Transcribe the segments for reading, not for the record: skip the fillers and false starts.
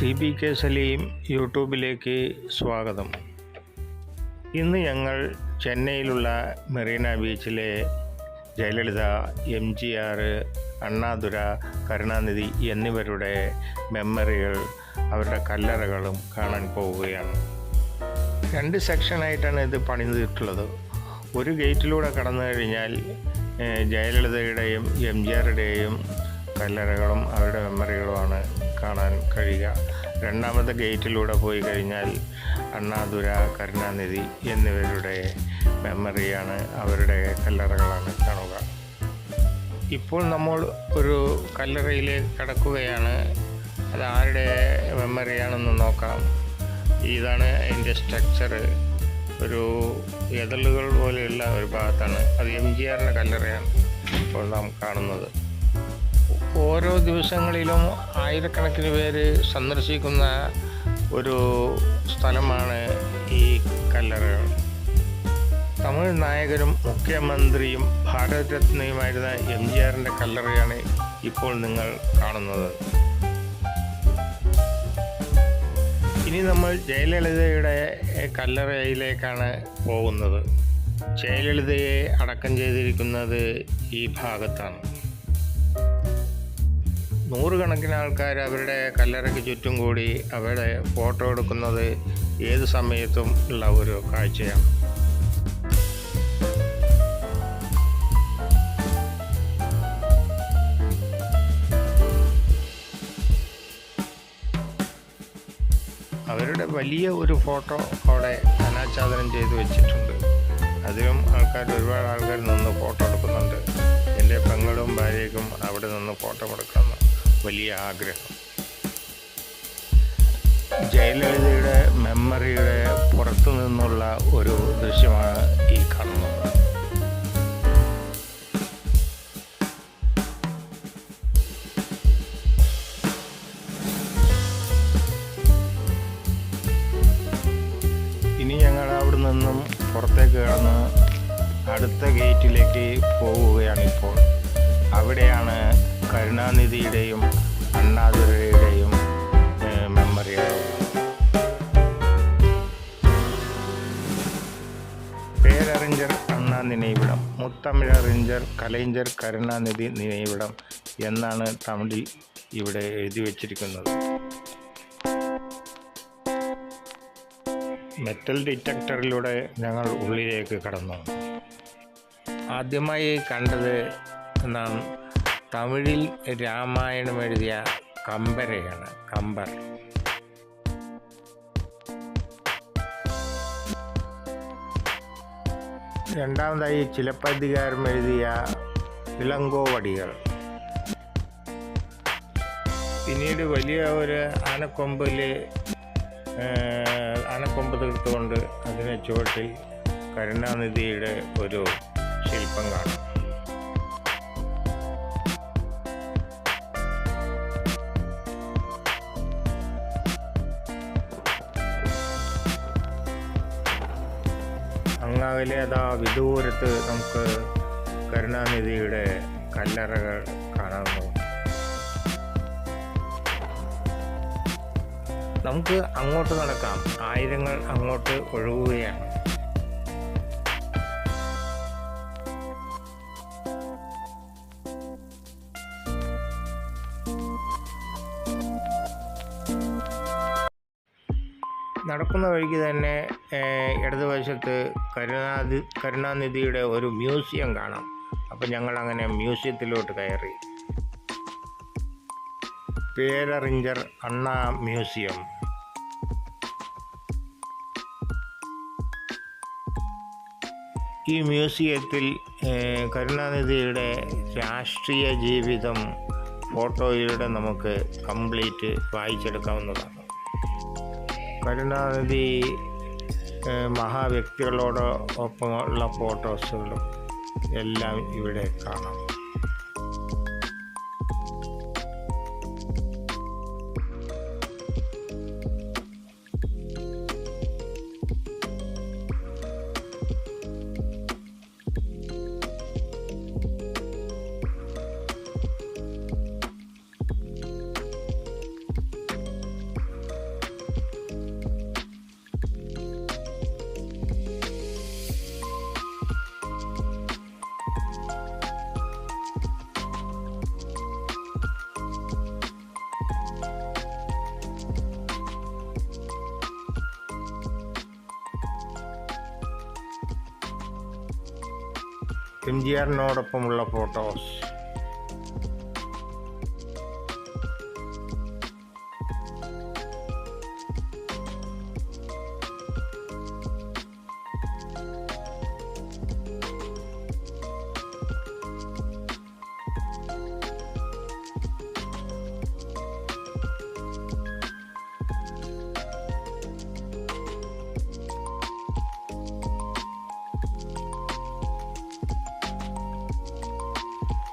CPK Saleem യൂട്യൂബിലേക്ക് സ്വാഗതം. ഇന്ന് ഞങ്ങൾ ചെന്നൈയിലുള്ള മെറീന ബീച്ചിലെ ജയലളിത, MGR, അണ്ണാദുര, കരുണാനിധി എന്നിവരുടെ മെമ്മറികൾ, അവരുടെ കല്ലറകളും കാണാൻ പോവുകയാണ്. 2 സെക്ഷനായിട്ടാണ് ഇത് പണിതിട്ടുള്ളത്. ഒരു ഗേറ്റിലൂടെ കടന്നു കഴിഞ്ഞാൽ ജയലളിതയുടെയും MGRയുടെയും കല്ലറകളും അവരുടെ മെമ്മറികളുമാണ് കാണാൻ കഴിയുക. രണ്ടാമത്തെ ഗേറ്റിലൂടെ പോയി കഴിഞ്ഞാൽ അണ്ണാദുര, കരുണാനിധി എന്നിവരുടെ മെമ്മറിയാണ്, അവരുടെ കല്ലറകളാണ് കാണുക. ഇപ്പോൾ നമ്മൾ ഒരു കല്ലറയിലേക്ക് കടക്കുകയാണ്. അത് ആരുടെ മെമ്മറിയാണെന്ന് നോക്കാം. ഇതാണ് അതിൻ്റെ സ്ട്രക്ചർ. ഒരു എതളുകൾ പോലെയുള്ള ഒരു ഭാഗത്താണ്. അത് MGRൻ്റെ കല്ലറയാണ് ഇപ്പോൾ നാം കാണുന്നത്. ഓരോ ദിവസങ്ങളിലും ആയിരക്കണക്കിന് പേര് സന്ദർശിക്കുന്ന ഒരു സ്ഥലമാണ് ഈ കല്ലറകൾ. തമിഴ് നായകരും മുഖ്യമന്ത്രിയും ഭാരതരത്നയുമായിരുന്ന MGRൻ്റെ കല്ലറയാണ് ഇപ്പോൾ നിങ്ങൾ കാണുന്നത്. ഇനി നമ്മൾ ജയലളിതയുടെ കല്ലറയിലേക്കാണ് പോകുന്നത്. ജയലളിതയെ അടക്കം ചെയ്തിരിക്കുന്നത് ഈ ഭാഗത്താണ്. നൂറുകണക്കിന് ആൾക്കാർ അവരുടെ കല്ലറയ്ക്ക് ചുറ്റും കൂടി അവരുടെ ഫോട്ടോ എടുക്കുന്നത് ഏത് സമയത്തും ഉള്ള ഒരു കാഴ്ചയാണ്. അവരുടെ വലിയ ഒരു ഫോട്ടോ അവിടെ അനാച്ഛാദനം ചെയ്ത് വെച്ചിട്ടുണ്ട്. അതിലും ഒരുപാട് ആൾക്കാർ നിന്ന് ഫോട്ടോ എടുക്കുന്നുണ്ട്. എൻ്റെ പെങ്ങളും ഭാര്യയ്ക്കും അവിടെ നിന്ന് ഫോട്ടോ എടുക്കണം വലിയ ആഗ്രഹം. ജയലളിതയുടെ മെമ്മറിയുടെ പുറത്തു നിന്നുള്ള ഒരു ദൃശ്യമാണ് ഈ കാണുന്നത്. ഇനി ഞങ്ങൾ അവിടെ നിന്നും പുറത്തേക്ക് കടന്ന് അടുത്ത ഗേറ്റിലേക്ക് പോവുകയാണിപ്പോൾ. അവിടെയാണ് കരുണാനിധിയുടെയും അണ്ണാദുരയുടെയും മെമ്മറികൾ. പേരറിஞர் അണ്ണാ നിனைவிடம், മുത്തമിഴറിஞர் കലൈஞர் കരുണാനിധി നിனைவிடம் എന്നാണ് തമിഴിൽ ഇവിടെ എഴുതി വച്ചിരിക്കുന്നത്. മെറ്റൽ ഡിറ്റക്ടറിലൂടെ ഞങ്ങൾ ഉള്ളിലേക്ക് കടന്നു. ആദ്യമായി കണ്ടത് നാം തമിഴിൽ രാമായണം എഴുതിയ കമ്പരെയാണ്. കമ്പർ. രണ്ടാമതായി ചിലപ്പതികാരം എഴുതിയ ഇളങ്കോവടികൾ. പിന്നീട് വലിയ ഒരു ആനക്കൊമ്പ് തീർത്തുകൊണ്ട് അതിനെ ചുവട്ടിൽ കരുണാനിധിയുടെ ഒരു ശില്പം കാണാം. അങ്ങകലെ അതാ വിദൂരത്ത് നമുക്ക് കരുണാനിധിയുടെ കല്ലറകൾ കാണാവുന്നു. നമുക്ക് അങ്ങോട്ട് നടക്കാം. ആയിരങ്ങൾ അങ്ങോട്ട് ഒഴുകുകയാണ്. നടക്കുന്ന വഴിക്ക് തന്നെ ഇടതുവശത്ത് കരുണാനിധിയുടെ ഒരു മ്യൂസിയം കാണാം. അപ്പം ഞങ്ങൾ അങ്ങനെ മ്യൂസിയത്തിലോട്ട് കയറി. പേരറിஞർ അണ്ണാ മ്യൂസിയം. ഈ മ്യൂസിയത്തിൽ കരുണാനിധിയുടെ രാഷ്ട്രീയ ജീവിതം ഫോട്ടോയിലൂടെ നമുക്ക് കംപ്ലീറ്റ് വായിച്ചെടുക്കാവുന്നതാണ്. കരുണാനിധി മഹാവ്യക്തികളോടൊപ്പമുള്ള ഫോട്ടോസുകളും എല്ലാം ഇവിടെ കാണാം. എംജിആറിനോടൊപ്പമുള്ള ഫോട്ടോസ്.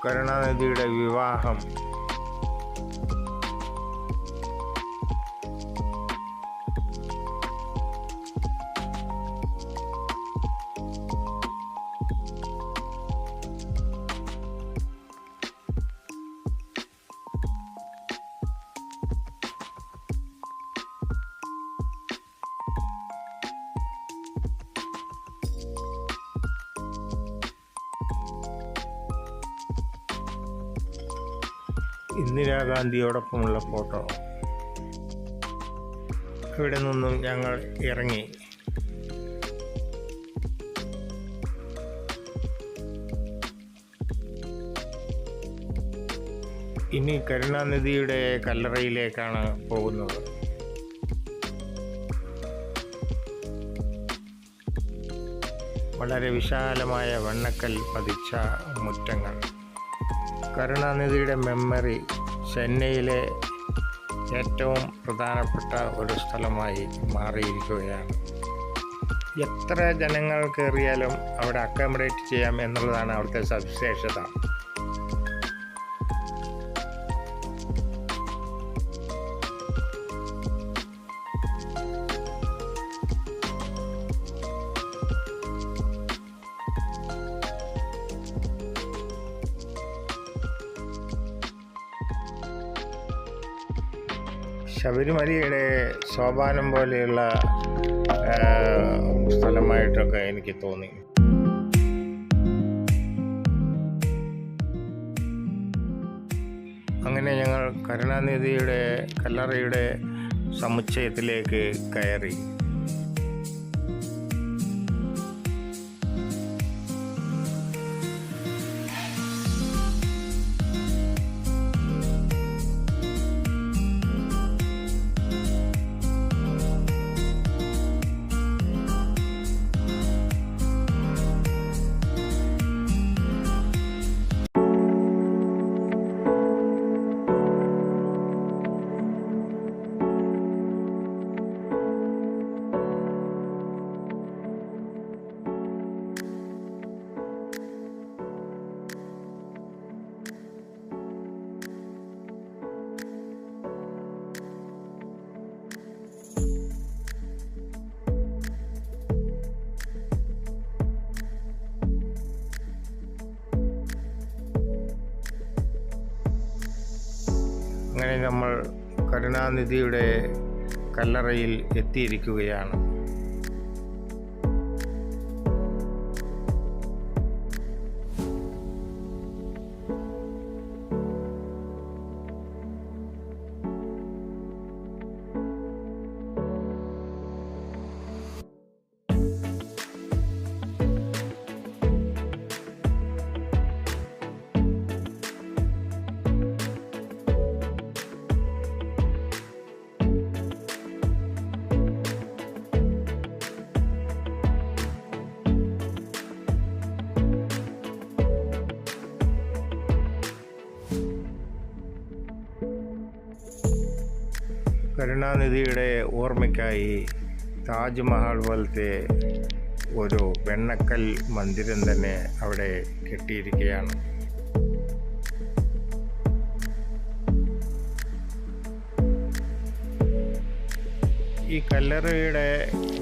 കരുണാനിധിയുടെ വിവാഹം. ഇന്ദിരാഗാന്ധിയോടൊപ്പമുള്ള ഫോട്ടോ. ഇവിടെ നിന്നും ഞങ്ങൾ ഇറങ്ങി. ഇനി കരുണാനിധിയുടെ കല്ലറയിലേക്കാണ് പോകുന്നത്. വളരെ വിശാലമായ വെണ്ണക്കൽ പതിച്ച മുറ്റങ്ങൾ. കരുണാനിധിയുടെ മെമ്മറി ചെന്നൈയിലെ ഏറ്റവും പ്രധാനപ്പെട്ട ഒരു സ്ഥലമായി മാറിയിരിക്കുകയാണ്. എത്ര ജനങ്ങൾ കയറിയാലും അവിടെ അക്കോമഡേറ്റ് ചെയ്യാം എന്നുള്ളതാണ് അവിടുത്തെ സവിശേഷത. ശബരിമലയുടെ സോപാനം പോലെയുള്ള സ്ഥലമായിട്ടൊക്കെ എനിക്ക് തോന്നി. അങ്ങനെ ഞങ്ങൾ കരുണാനിധിയുടെ കല്ലറയുടെ സമുച്ചയത്തിലേക്ക് കയറി. അങ്ങനെ നമ്മൾ കരുണാനിധിയുടെ കല്ലറയിൽ എത്തിയിരിക്കുകയാണ്. കരുണാനിധിയുടെ ഓർമ്മയ്ക്കായി താജ്മഹൽ പോലത്തെ ഒരു വെണ്ണക്കൽ മന്ദിരം തന്നെ അവിടെ കെട്ടിയിരിക്കുകയാണ്. ഈ കല്ലറയുടെ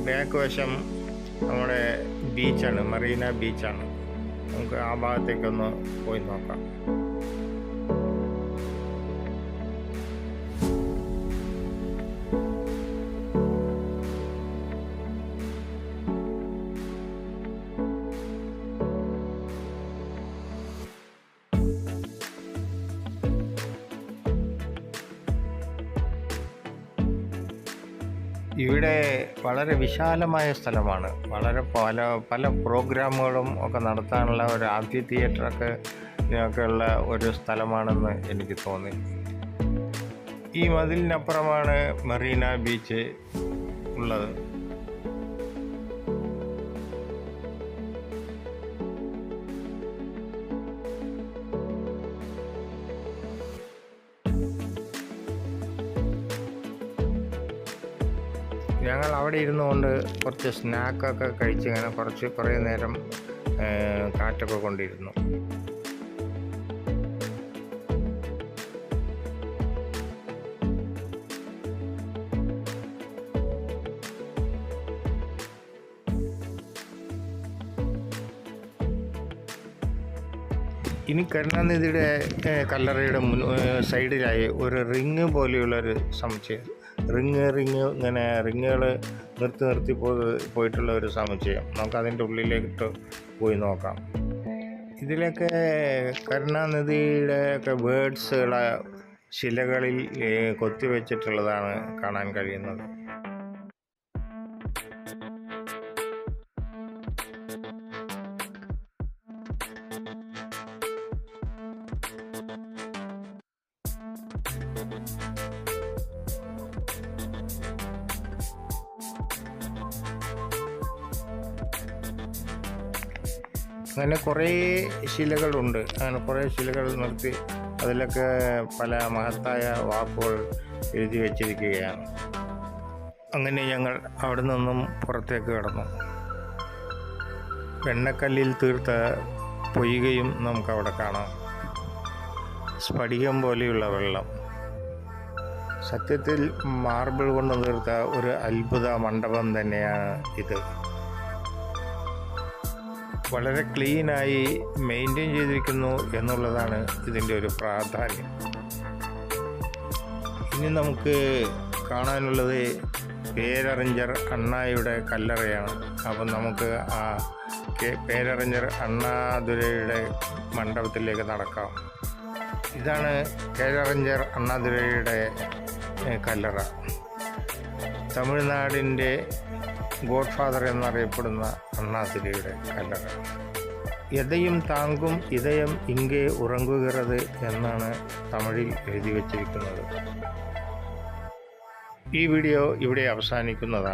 ബാക്ക് വശം നമ്മുടെ ബീച്ചാണ്, മറീന ബീച്ചാണ്. നമുക്ക് ആ ഭാഗത്തേക്കൊന്ന് പോയി നോക്കാം. ഇവിടെ വളരെ വിശാലമായ സ്ഥലമാണ്. വളരെ പല പ്രോഗ്രാമുകളും ഒക്കെ നടത്താനുള്ള ഒരു ആംഫി തിയേറ്ററൊക്കെ ഉള്ള ഒരു സ്ഥലമാണെന്ന് എനിക്ക് തോന്നി. ഈ മതിലിനപ്പുറമാണ് മറീന ബീച്ച് ഉള്ളത്. ഞങ്ങൾ അവിടെ ഇരുന്നുകൊണ്ട് കുറച്ച് സ്നാക്കൊക്കെ കഴിച്ച് ഇങ്ങനെ കുറേ നേരം കാറ്റൊക്കെ കൊണ്ടിരുന്നു. ഇനി കരുണാനിധിയുടെ കല്ലറയുടെ സൈഡിലായി ഒരു റിങ് പോലെയുള്ളൊരു സമുച്ചയം, റിങ്ങുകൾ നിർത്തി പോയിട്ടുള്ള ഒരു സമുച്ചയം. നമുക്കതിൻ്റെ ഉള്ളിലേക്ക് പോയി നോക്കാം. ഇതിലൊക്കെ കരുണാനിധിയുടെ ഒക്കെ വേർഡ്സുകളെ ശിലകളിൽ കൊത്തിവെച്ചിട്ടുള്ളതാണ് കാണാൻ കഴിയുന്നത്. അങ്ങനെ കുറേ ശിലകളുണ്ട്. അങ്ങനെ കുറേ ശിലകൾ നിർത്തി അതിലൊക്കെ പല മഹത്തായ വാക്കുകൾ എഴുതി വച്ചിരിക്കുകയാണ്. അങ്ങനെ ഞങ്ങൾ അവിടെ നിന്നും പുറത്തേക്ക് കടന്നു. വെണ്ണക്കല്ലിൽ തീർത്ത പൊയ്കയും നമുക്കവിടെ കാണാം. സ്ഫടികം പോലെയുള്ള വെള്ളം. സത്യത്തിൽ മാർബിൾ കൊണ്ട് തീർത്ത ഒരു അത്ഭുത മണ്ഡപം തന്നെയാണ് ഇത്. വളരെ ക്ലീനായി മെയിൻറ്റെയിൻ ചെയ്തിരിക്കുന്നു എന്നുള്ളതാണ് ഇതിൻ്റെ ഒരു പ്രാധാന്യം. ഇനി നമുക്ക് കാണാനുള്ളത് പേരറിഞ്ഞർ അണ്ണായുടെ കല്ലറയാണ്. അപ്പം നമുക്ക് ആ പേരറിഞ്ഞർ അണ്ണാദുരൈയുടെ മണ്ഡപത്തിലേക്ക് നടക്കാം. ഇതാണ് പേരറിഞ്ഞർ അണ്ണാദുരൈയുടെ കല്ലറ. തമിഴ്നാടിൻ്റെ ഗോഡ് ഫാദർ എന്നറിയപ്പെടുന്ന അണ്ണാദുരൈയുടെ കല്ലറ. എതയും താങ്കും ഇതയം ഇங்கே ഉറങ്ങുகிறது എന്നാണ് തമിഴിൽ എഴുതി വച്ചിരിക്കുന്നത്. ഈ വീഡിയോ ഇവിടെ അവസാനിക്കുന്നതാണ്.